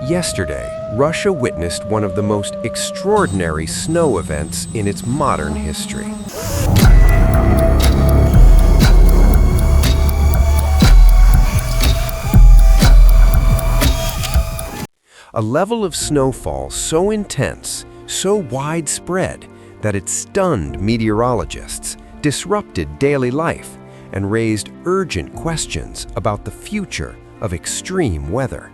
Yesterday, Russia witnessed one of the most extraordinary snow events in its modern history. A level of snowfall so intense, so widespread, that it stunned meteorologists, disrupted daily life, and raised urgent questions about the future of extreme weather.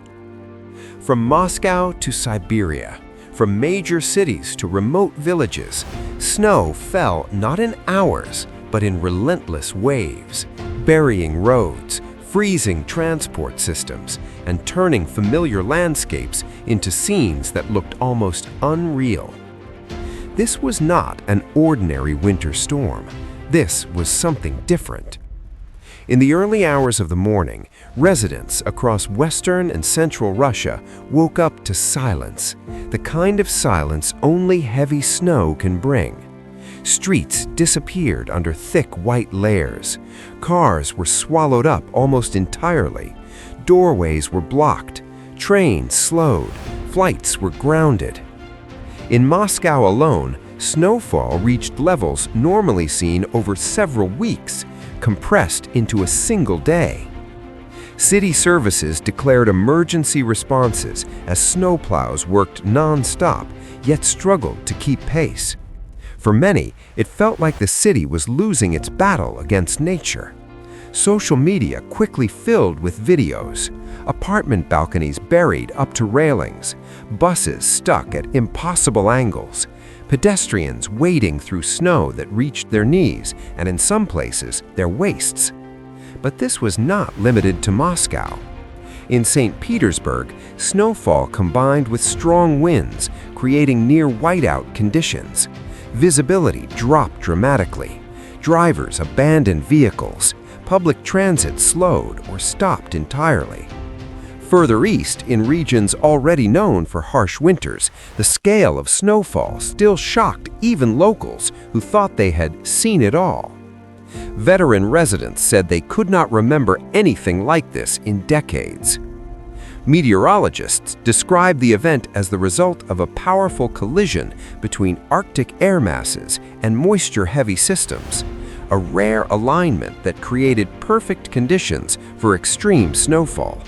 From Moscow to Siberia, from major cities to remote villages, snow fell not in hours, but in relentless waves, burying roads, freezing transport systems, and turning familiar landscapes into scenes that looked almost unreal. This was not an ordinary winter storm. This was something different. In the early hours of the morning, residents across western and central Russia woke up to silence, the kind of silence only heavy snow can bring. Streets disappeared under thick white layers. Cars were swallowed up almost entirely. Doorways were blocked. Trains slowed. Flights were grounded. In Moscow alone, snowfall reached levels normally seen over several weeks, compressed into a single day. City services declared emergency responses as snowplows worked non-stop, yet struggled to keep pace. For many, it felt like the city was losing its battle against nature. Social media quickly filled with videos, apartment balconies buried up to railings, buses stuck at impossible angles, pedestrians wading through snow that reached their knees and in some places their waists. But this was not limited to Moscow. In Saint Petersburg, snowfall combined with strong winds, creating near whiteout conditions. Visibility dropped dramatically. Drivers abandoned vehicles. Public transit slowed or stopped entirely. Further east, in regions already known for harsh winters, the scale of snowfall still shocked even locals who thought they had seen it all. Veteran residents said they could not remember anything like this in decades. Meteorologists described the event as the result of a powerful collision between Arctic air masses and moisture-heavy systems, a rare alignment that created perfect conditions for extreme snowfall.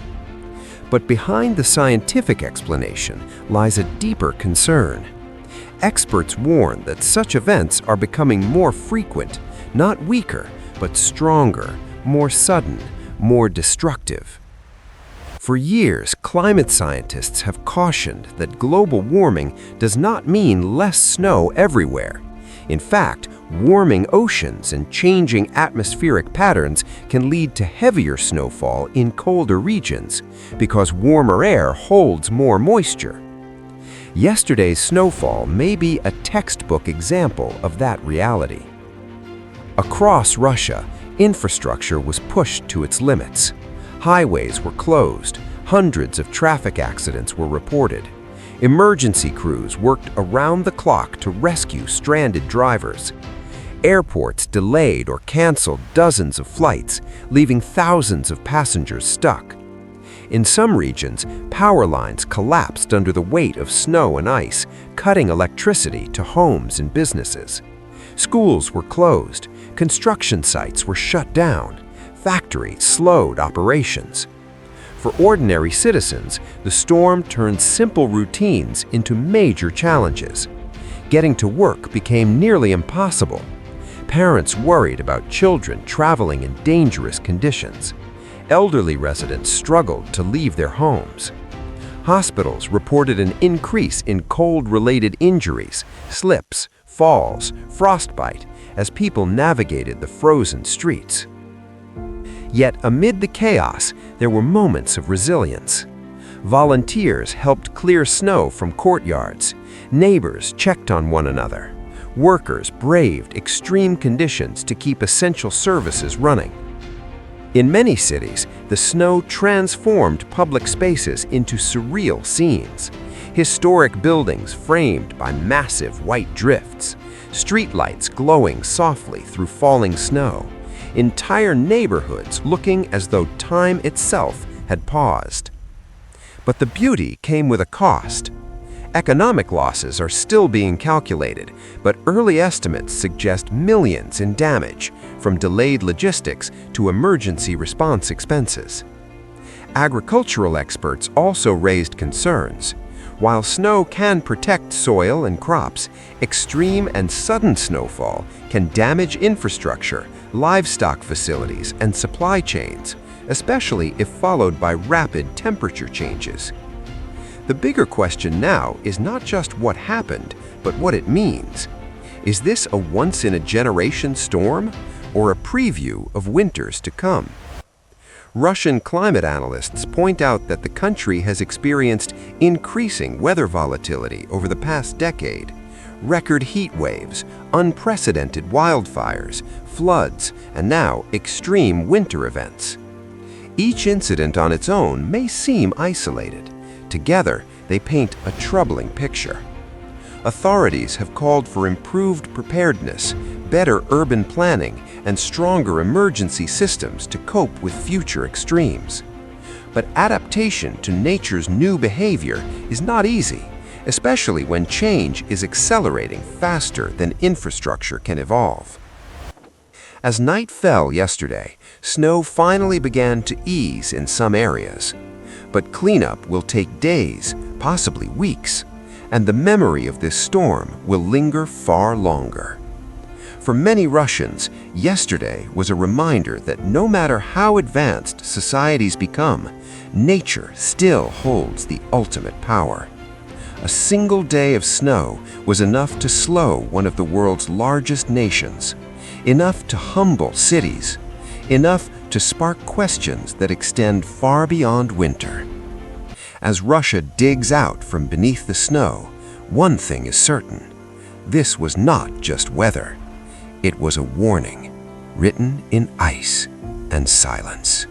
But behind the scientific explanation lies a deeper concern. Experts warn that such events are becoming more frequent, not weaker, but stronger, more sudden, more destructive. For years, climate scientists have cautioned that global warming does not mean less snow everywhere. In fact, warming oceans and changing atmospheric patterns can lead to heavier snowfall in colder regions because warmer air holds more moisture. Yesterday's snowfall may be a textbook example of that reality. Across Russia, infrastructure was pushed to its limits. Highways were closed. Hundreds of traffic accidents were reported. Emergency crews worked around the clock to rescue stranded drivers. Airports delayed or canceled dozens of flights, leaving thousands of passengers stuck. In some regions, power lines collapsed under the weight of snow and ice, cutting electricity to homes and businesses. Schools were closed. Construction sites were shut down. Factories slowed operations. For ordinary citizens, the storm turned simple routines into major challenges. Getting to work became nearly impossible. Parents worried about children traveling in dangerous conditions. Elderly residents struggled to leave their homes. Hospitals reported an increase in cold-related injuries, slips, falls, frostbite, as people navigated the frozen streets. Yet amid the chaos, there were moments of resilience. Volunteers helped clear snow from courtyards. Neighbors checked on one another. Workers braved extreme conditions to keep essential services running. In many cities, the snow transformed public spaces into surreal scenes. Historic buildings framed by massive white drifts. Streetlights glowing softly through falling snow. Entire neighborhoods looking as though time itself had paused. But the beauty came with a cost. Economic losses are still being calculated, but early estimates suggest millions in damage, from delayed logistics to emergency response expenses. Agricultural experts also raised concerns. While snow can protect soil and crops, extreme and sudden snowfall can damage infrastructure, livestock facilities, and supply chains, especially if followed by rapid temperature changes. The bigger question now is not just what happened, but what it means. Is this a once-in-a-generation storm, or a preview of winters to come? Russian climate analysts point out that the country has experienced increasing weather volatility over the past decade. Record heat waves, unprecedented wildfires, floods, and now extreme winter events. Each incident on its own may seem isolated. Together, they paint a troubling picture. Authorities have called for improved preparedness, better urban planning, and stronger emergency systems to cope with future extremes. But adaptation to nature's new behavior is not easy, especially when change is accelerating faster than infrastructure can evolve. As night fell yesterday, snow finally began to ease in some areas. But cleanup will take days, possibly weeks, and the memory of this storm will linger far longer. For many Russians, yesterday was a reminder that no matter how advanced societies become, nature still holds the ultimate power. A single day of snow was enough to slow one of the world's largest nations, enough to humble cities, enough to spark questions that extend far beyond winter. As Russia digs out from beneath the snow, one thing is certain: this was not just weather. It was a warning, written in ice and silence.